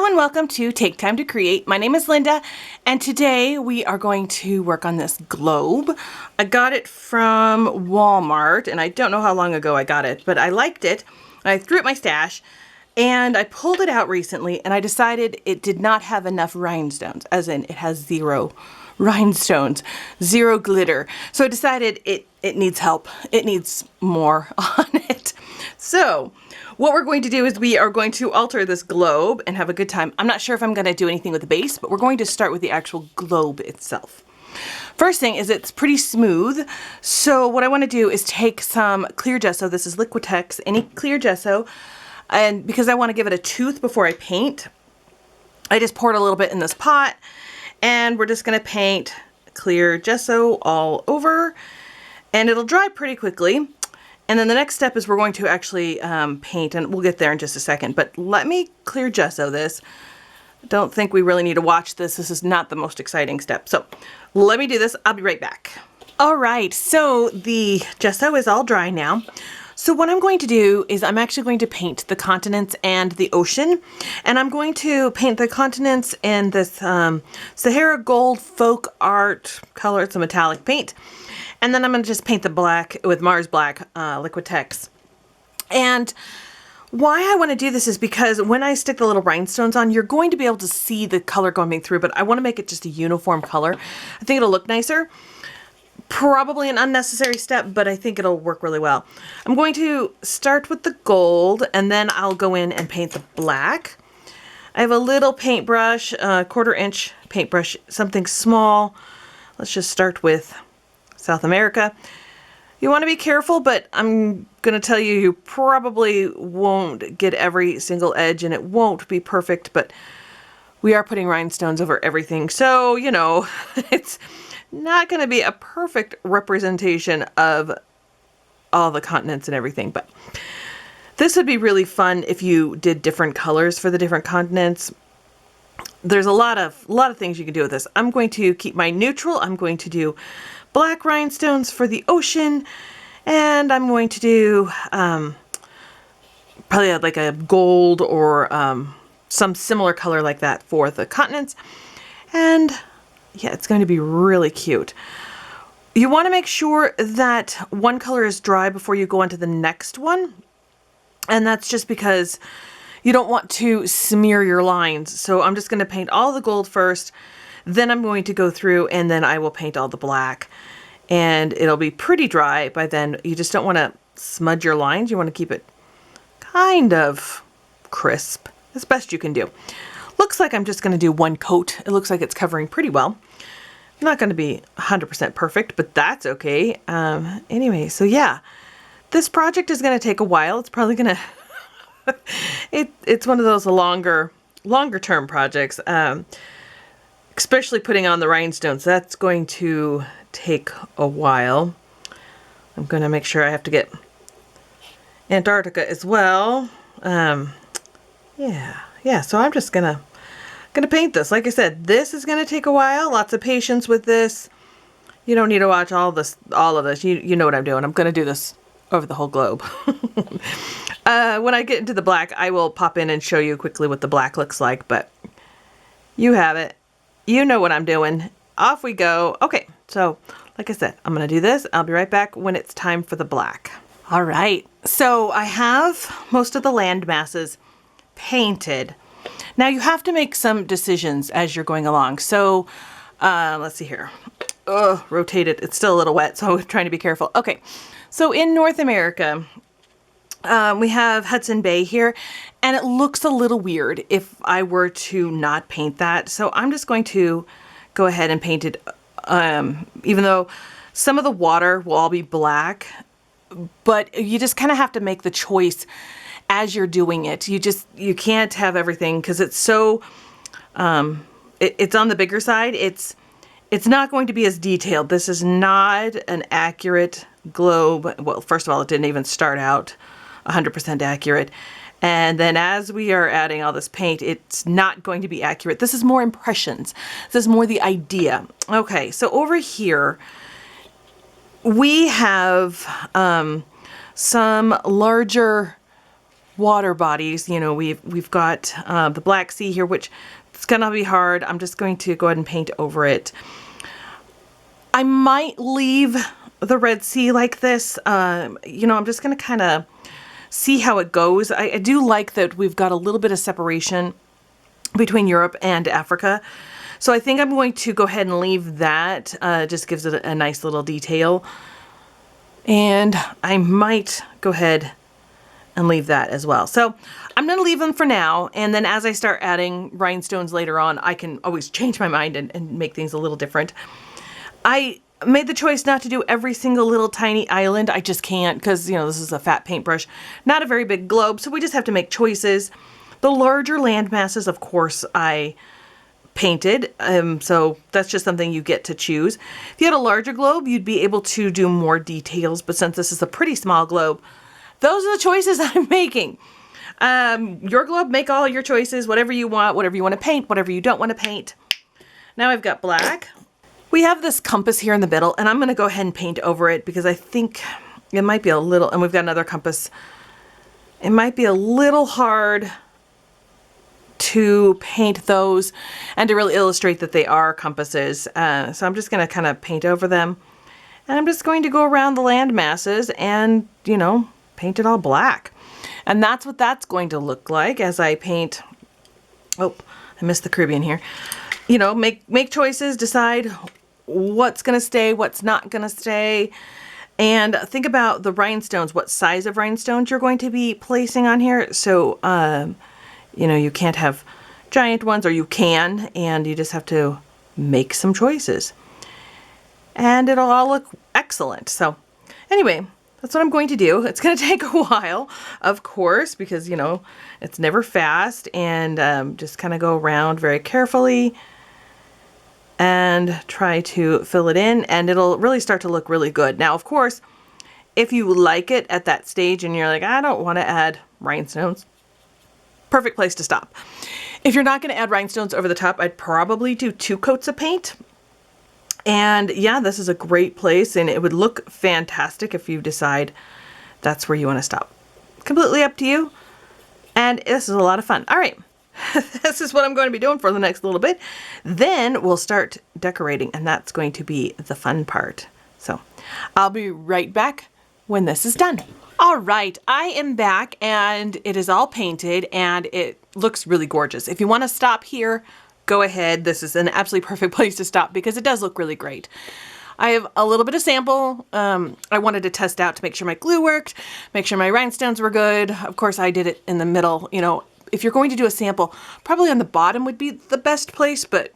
and welcome to Take Time to Create. My name is Linda, and today we are going to work on this globe. I got it from Walmart, and I don't know how long ago I got it, but I liked it. I threw it in my stash, and I pulled it out recently, and I decided it did not have enough rhinestones, as in it has 0 rhinestones, 0 glitter. So I decided it needs help. It needs more on it. So what we're going to do is we are going to alter this globe and have a good time. I'm not sure if I'm going to do anything with the base, but we're going to start with the actual globe itself. First thing is it's pretty smooth. So what I want to do is take some clear gesso. This is Liquitex, any clear gesso. And because I want to give it a tooth before I paint, I just poured a little bit in this pot, and we're just going to paint clear gesso all over, and it'll dry pretty quickly. And then the next step is we're going to actually paint, and we'll get there in just a second, but let me clear gesso this. Don't think we really need to watch this. This is not the most exciting step. So let me do this. I'll be right back. All right, so the gesso is all dry now. So what I'm going to do is I'm actually going to paint the continents and the ocean, and I'm going to paint the continents in this Sahara Gold Folk Art color. It's a metallic paint. And then I'm going to just paint the black with Mars Black Liquitex. And why I want to do this is because when I stick the little rhinestones on, you're going to be able to see the color going through, but I want to make it just a uniform color. I think it'll look nicer. Probably an unnecessary step, but I think it'll work really well. I'm going to start with the gold, and then I'll go in and paint the black. I have a little paintbrush, a 1/4 inch paintbrush, something small. Let's just start with South America. You want to be careful, but I'm going to tell you, you probably won't get every single edge, and it won't be perfect, but we are putting rhinestones over everything. So, you know, it's not going to be a perfect representation of all the continents and everything, but this would be really fun if you did different colors for the different continents. There's a lot of things you can do with this. I'm going to keep my neutral. I'm going to do black rhinestones for the ocean, and I'm going to do probably like a gold or some similar color like that for the continents. And yeah, it's going to be really cute. You want to make sure that one color is dry before you go on to the next one, and that's just because you don't want to smear your lines. So I'm just going to paint all the gold first, then I'm going to go through and then I will paint all the black, and it'll be pretty dry by then. You just don't want to smudge your lines. You want to keep it kind of crisp as best you can do. Looks like I'm just going to do one coat. It looks like it's covering pretty well. Not going to be 100% perfect, but that's okay. Anyway, so yeah, this project is going to take a while. It's probably going to, it's one of those longer term projects. Especially putting on the rhinestones, that's going to take a while. I'm going to make sure I have to get Antarctica as well. Yeah, so I'm just gonna paint this. Like I said, this is gonna take a while. Lots of patience with this. You don't need to watch all of this. You know what I'm doing. I'm gonna do this over the whole globe. When I get into the black, I will pop in and show you quickly what the black looks like, but you have it. You know what I'm doing. Off we go. Okay, so like I said, I'm going to do this. I'll be right back when it's time for the black. All right, so I have most of the land masses painted. Now you have to make some decisions as you're going along. So let's see here. Rotate it. It's still a little wet, so I'm trying to be careful. Okay, so in North America, we have Hudson Bay here, and it looks a little weird if I were to not paint that. So I'm just going to go ahead and paint it, even though some of the water will all be black, but you just kind of have to make the choice as you're doing it. You can't have everything because it's so, it's on the bigger side. It's not going to be as detailed. This is not an accurate globe. Well, first of all, it didn't even start out 100% accurate. And then as we are adding all this paint, it's not going to be accurate. This is more impressions. This is more the idea. Okay, so over here, we have some larger water bodies. You know, we've got the Black Sea here, which it's gonna be hard. I'm just going to go ahead and paint over it. I might leave the Red Sea like this. You know, I'm just gonna kind of see how it goes. I do like that we've got a little bit of separation between Europe and Africa. So I think I'm going to go ahead and leave that. Just gives it a nice little detail. And I might go ahead and leave that as well. So I'm going to leave them for now. And then as I start adding rhinestones later on, I can always change my mind and make things a little different. I made the choice not to do every single little tiny island. I just can't because, you know, this is a fat paintbrush, not a very big globe. So we just have to make choices. The larger land masses, of course, I painted. So that's just something you get to choose. If you had a larger globe, you'd be able to do more details. But since this is a pretty small globe, those are the choices I'm making. Your globe, make all your choices, whatever you want to paint, whatever you don't want to paint. Now I've got black. We have this compass here in the middle, and I'm going to go ahead and paint over it because I think it might be a little, and we've got another compass. It might be a little hard to paint those and to really illustrate that they are compasses. So I'm just going to kind of paint over them, and I'm just going to go around the land masses and, you know, paint it all black. And that's what that's going to look like as I paint. Oh, I missed the Caribbean here. You know, make choices, decide what's going to stay, what's not going to stay. And think about the rhinestones, what size of rhinestones you're going to be placing on here. So, you know, you can't have giant ones, or you can, and you just have to make some choices. And it'll all look excellent. So anyway, that's what I'm going to do. It's going to take a while, of course, because, you know, it's never fast, and just kind of go around very carefully and try to fill it in, and it'll really start to look really good. Now, of course, if you like it at that stage and you're like, I don't want to add rhinestones, perfect place to stop. If you're not going to add rhinestones over the top, I'd probably do 2 coats of paint. And yeah, this is a great place, and it would look fantastic if you decide that's where you want to stop. Completely up to you. And this is a lot of fun. All right. This is what I'm going to be doing for the next little bit. Then we'll start decorating, and that's going to be the fun part. So I'll be right back when this is done. All right, I am back, and it is all painted, and it looks really gorgeous. If you want to stop here, go ahead. This is an absolutely perfect place to stop because it does look really great. I have a little bit of sample. I wanted to test out to make sure my glue worked, make sure my rhinestones were good. Of course, I did it in the middle. You know, if you're going to do a sample, probably on the bottom would be the best place, but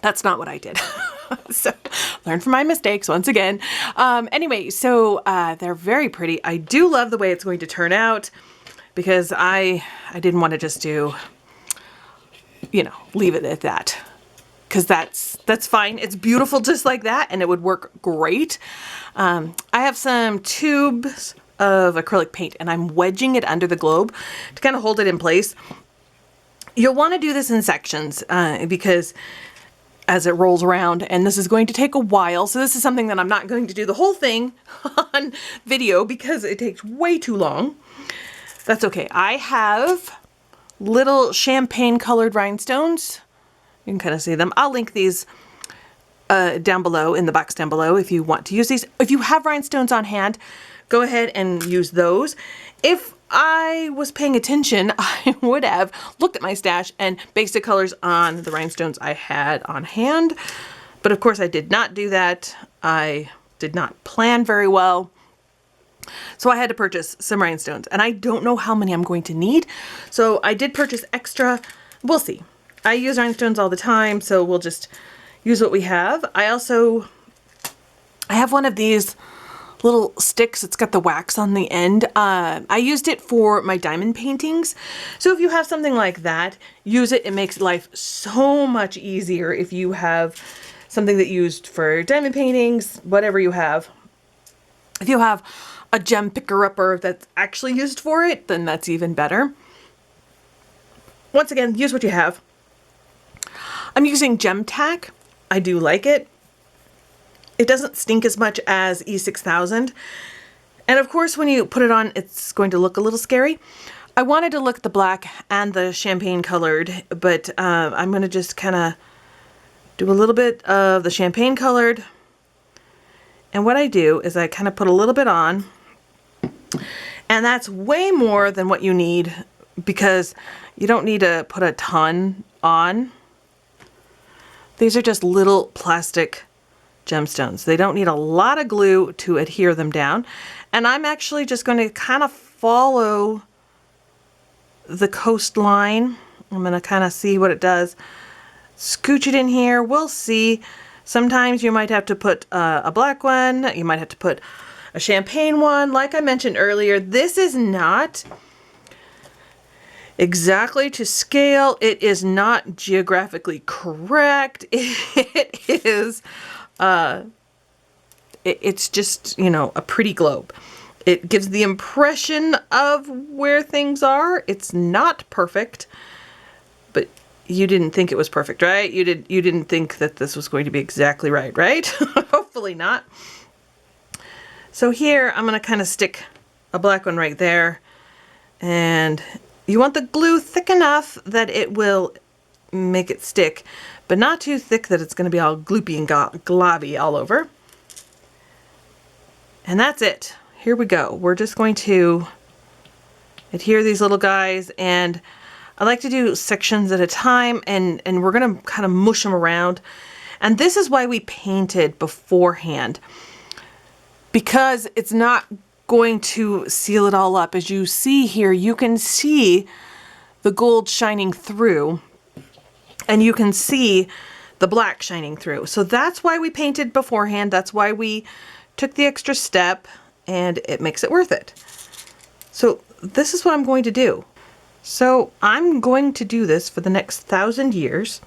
that's not what I did. So learn from my mistakes once again. Anyway, so they're very pretty. I do love the way it's going to turn out because I didn't want to just do, you know, leave it at that. Because that's fine. It's beautiful just like that, and it would work great. I have some tubes of acrylic paint, and I'm wedging it under the globe to kind of hold it in place. You'll want to do this in sections because as it rolls around, and this is going to take a while. So this is something that I'm not going to do the whole thing on video because it takes way too long. That's okay. I have little champagne colored rhinestones. You can kind of see them. I'll link these down below in the box down below if you want to use these. If you have rhinestones on hand, go ahead and use those. If I was paying attention, I would have looked at my stash and based the colors on the rhinestones I had on hand. But of course I did not do that. I did not plan very well. So I had to purchase some rhinestones, and I don't know how many I'm going to need. So I did purchase extra. We'll see. I use rhinestones all the time, so we'll just use what we have. I have one of these little sticks. It's got the wax on the end. I used it for my diamond paintings. So if you have something like that, use it. It makes life so much easier if you have something that you used for diamond paintings, whatever you have. If you have a gem picker-upper that's actually used for it, then that's even better. Once again, use what you have. I'm using gem tack. I do like it. It doesn't stink as much as E6000. And of course, when you put it on, it's going to look a little scary. I wanted to look the black and the champagne colored, but I'm going to just kind of do a little bit of the champagne colored. And what I do is I kind of put a little bit on, and that's way more than what you need because you don't need to put a ton on. These are just little plastic gemstones. They don't need a lot of glue to adhere them down. And I'm actually just going to kind of follow the coastline. I'm going to kind of see what it does. Scooch it in here. We'll see. Sometimes you might have to put a black one. You might have to put a champagne one. Like I mentioned earlier, this is not exactly to scale. It is not geographically correct. It is, it's just, you know, a pretty globe. It gives the impression of where things are. It's not perfect, but you didn't think it was perfect, right? You didn't think that this was going to be exactly right, right? Hopefully not. So here I'm going to kind of stick a black one right there, and you want the glue thick enough that it will make it stick, but not too thick that it's going to be all gloopy and globby all over. And that's it. Here we go. We're just going to adhere these little guys, and I like to do sections at a time, and we're going to kind of mush them around. And this is why we painted beforehand, because it's not going to seal it all up. As you see here, you can see the gold shining through, and you can see the black shining through. So that's why we painted beforehand. That's why we took the extra step, and it makes it worth it. So this is what I'm going to do. So I'm going to do this for the next 1,000 years.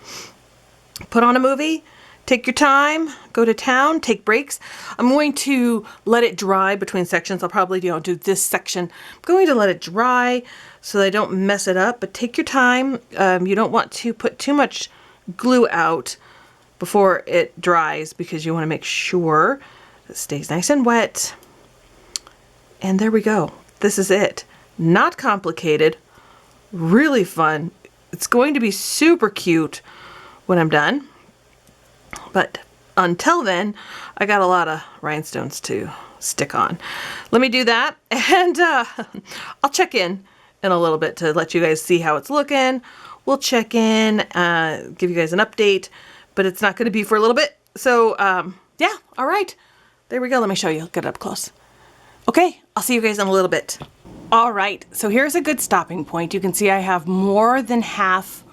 Put on a movie, take your time, go to town, take breaks. I'm going to let it dry between sections. I'll probably do this section. I'm going to let it dry so that I don't mess it up, but take your time. You don't want to put too much glue out before it dries because you want to make sure it stays nice and wet. And there we go. This is it. Not complicated. Really fun. It's going to be super cute when I'm done. But until then, I got a lot of rhinestones to stick on. Let me do that, and I'll check in a little bit to let you guys see how it's looking. We'll check in, give you guys an update, but it's not going to be for a little bit. So yeah, all right. There we go. Let me show you. Get it up close. Okay, I'll see you guys in a little bit. All right, so here's a good stopping point. You can see I have more than half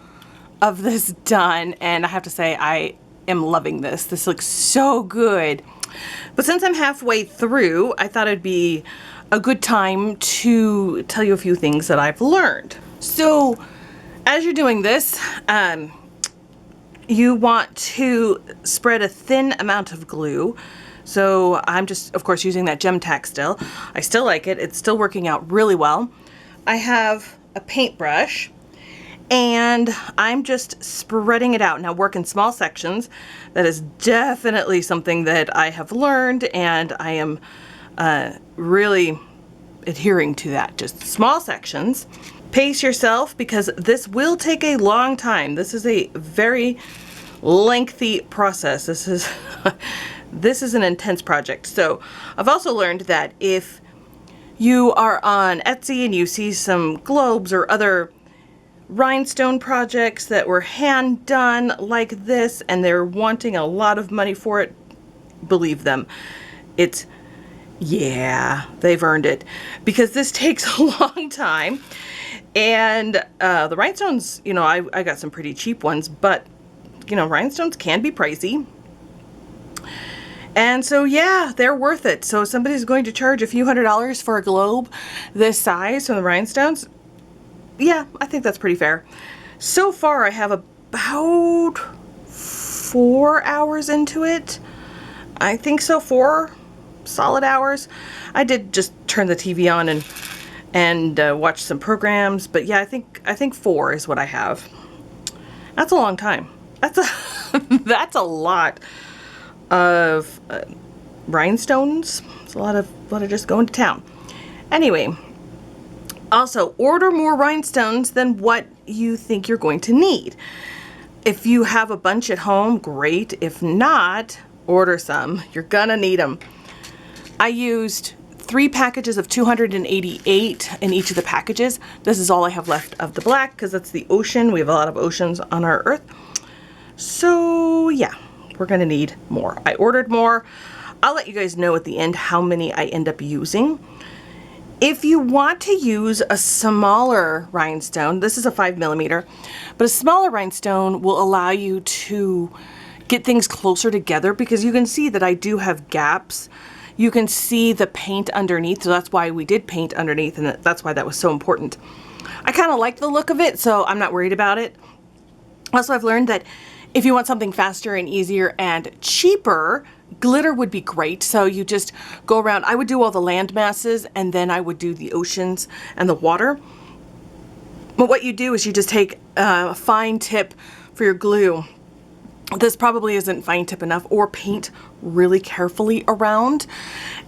of this done, and I have to say I am loving this. This looks so good. But since I'm halfway through, I thought it'd be a good time to tell you a few things that I've learned. So as you're doing this, you want to spread a thin amount of glue. So I'm just, of course, using that gem tack still. I still like it. It's still working out really well. I have a paintbrush, and I'm just spreading it out. Now, work in small sections. That is definitely something that I have learned, and I am really adhering to that. Just small sections. Pace yourself, because this will take a long time. This is a very lengthy process. This is this is an intense project. So I've also learned that if you are on Etsy and you see some globes or other rhinestone projects that were hand done like this, and they're wanting a lot of money for it, believe them. It's, yeah, they've earned it, because this takes a long time. And the rhinestones, you know, I got some pretty cheap ones, but you know, rhinestones can be pricey. And so, yeah, they're worth it. So if somebody's going to charge a few $100s for a globe this size from the rhinestones, yeah, I think that's pretty fair. So far, I have about 4 hours into it. I think so, 4 solid hours. I did just turn the TV on and watch some programs, but yeah, I think 4 is what I have. That's a long time. That's that's a lot of rhinestones. It's a lot of just going to town. Anyway, Also, order more rhinestones than what you think you're going to need. If you have a bunch at home, great. If not, order some. You're gonna need them. I used 3 packages of 288 in each of the packages. This is all I have left of the black because it's the ocean. We have a lot of oceans on our earth. So yeah, we're gonna need more. I ordered more. I'll let you guys know at the end how many I end up using. If you want to use a smaller rhinestone, this is a 5mm, but a smaller rhinestone will allow you to get things closer together because you can see that I do have gaps. You can see the paint underneath, so that's why we did paint underneath, and that's why that was so important. I kind of like the look of it, so I'm not worried about it. Also, I've learned that if you want something faster and easier and cheaper, glitter would be great. So you just go around. I would do all the land masses, and then I would do the oceans and the water. But what you do is you just take a fine tip for your glue. This probably isn't fine tip enough, or paint really carefully around,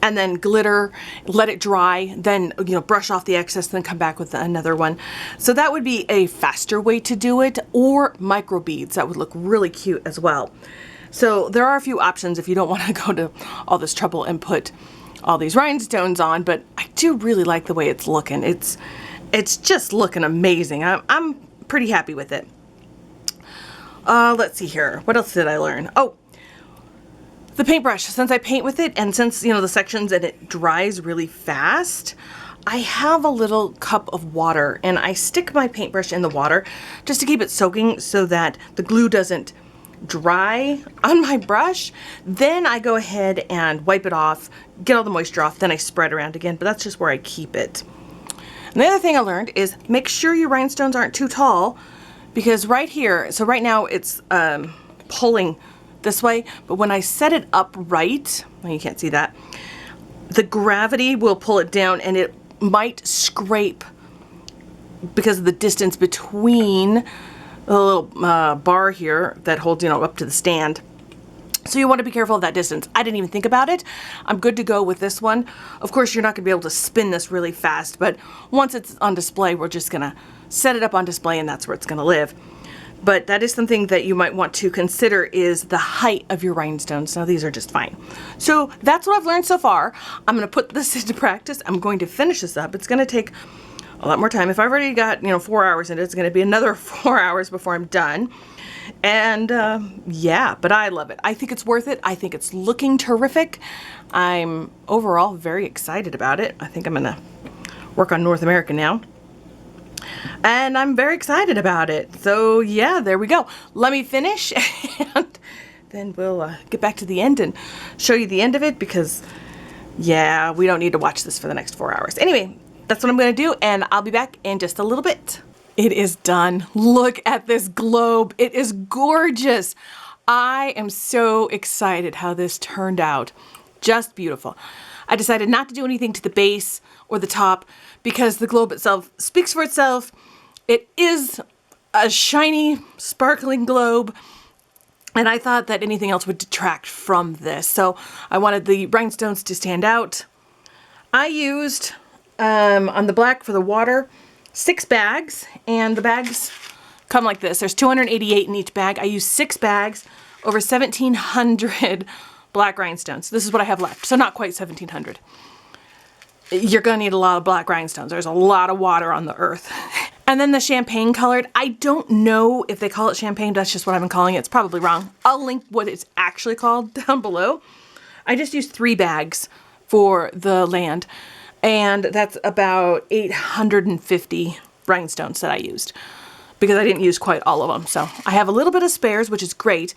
and then glitter, let it dry, then brush off the excess, then come back with another one. So that would be a faster way to do it, or micro beads. That would look really cute as well. So there are a few options if you don't want to go to all this trouble and put all these rhinestones on, but I do really like the way it's looking. It's just looking amazing. I'm pretty happy with it. Let's see here. What else did I learn? Oh, the paintbrush. Since I paint with it, and since, the sections and it dries really fast, I have a little cup of water, and I stick my paintbrush in the water just to keep it soaking so that the glue doesn't dry on my brush. Then I go ahead and wipe it off, get all the moisture off, then I spread around again, but that's just where I keep it. And the other thing I learned is make sure your rhinestones aren't too tall, because right here, so right now it's pulling this way, but when I set it up right, well, you can't see that, the gravity will pull it down and it might scrape because of the distance between the little bar here that holds, up to the stand. So you want to be careful of that distance. I didn't even think about it. I'm good to go with this one. Of course, you're not going to be able to spin this really fast, but once it's on display, we're just going to set it up on display, and that's where it's going to live. But that is something that you might want to consider, is the height of your rhinestones. Now, these are just fine. So that's what I've learned so far. I'm going to put this into practice. I'm going to finish this up. It's going to take a lot more time. If I've already got, 4 hours in it, it's going to be another 4 hours before I'm done. And yeah, but I love it. I think it's worth it. I think it's looking terrific. I'm overall very excited about it. I think I'm going to work on North America now. And I'm very excited about it. So yeah, there we go. Let me finish and then we'll get back to the end and show you the end of it, because yeah, we don't need to watch this for the next 4 hours. Anyway, that's what I'm going to do, and I'll be back in just a little bit. It is done. Look at this globe. It is gorgeous. I am so excited how this turned out. Just beautiful. I decided not to do anything to the base or the top because the globe itself speaks for itself. It is a shiny, sparkling globe, and I thought that anything else would detract from this. So I wanted the rhinestones to stand out. I used, on the black for the water, 6 bags, and the bags come like this. There's 288 in each bag. I used 6 bags, over 1,700 black rhinestones. This is what I have left, so not quite 1,700. You're gonna need a lot of black rhinestones. There's a lot of water on the earth. And then the champagne colored, I don't know if they call it champagne, that's just what I've been calling it. It's probably wrong. I'll link what it's actually called down below. I just used 3 bags for the land, and that's about 850 rhinestones that I used, because I didn't use quite all of them. So I have a little bit of spares, which is great.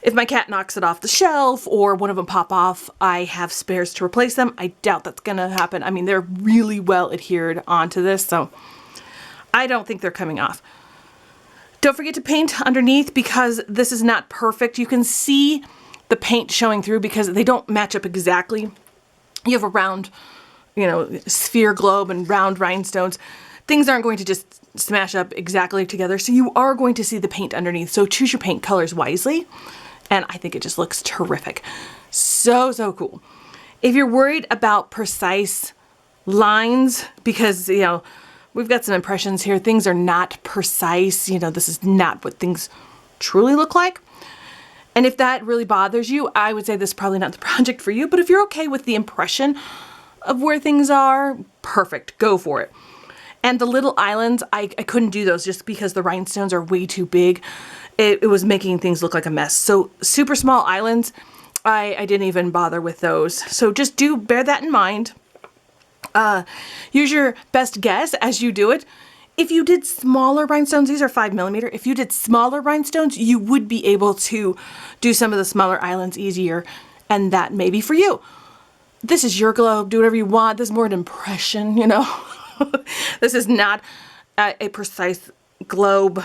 If my cat knocks it off the shelf or one of them pop off, I have spares to replace them. I doubt that's gonna happen. I mean, they're really well adhered onto this, so I don't think they're coming off. Don't forget to paint underneath, because this is not perfect. You can see the paint showing through because they don't match up exactly. You have a round, sphere globe and round rhinestones. Things aren't going to just smash up exactly together, so you are going to see the paint underneath. So choose your paint colors wisely, and I think it just looks terrific. So, so cool. If you're worried about precise lines because, you know, we've got some impressions here. Things are not precise. You know, this is not what things truly look like. And if that really bothers you, I would say this is probably not the project for you. But if you're okay with the impression of where things are, perfect, go for it. And the little islands, I couldn't do those just because the rhinestones are way too big. It was making things look like a mess. So super small islands, I didn't even bother with those. So just bear that in mind. Use your best guess as you do it. If you did smaller rhinestones, these are 5mm. If you did smaller rhinestones, you would be able to do some of the smaller islands easier, and that may be for you. This is your globe. Do whatever you want. This is more an impression, you know. This is not a precise globe.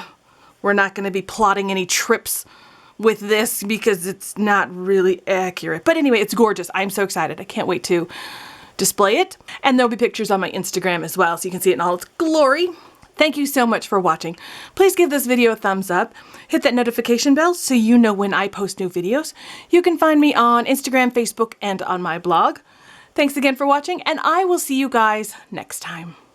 We're not going to be plotting any trips with this because it's not really accurate. But anyway, it's gorgeous. I'm so excited. I can't wait to display it. And there'll be pictures on my Instagram as well, so you can see it in all its glory. Thank you so much for watching. Please give this video a thumbs up. Hit that notification bell so you know when I post new videos. You can find me on Instagram, Facebook, and on my blog. Thanks again for watching, and I will see you guys next time.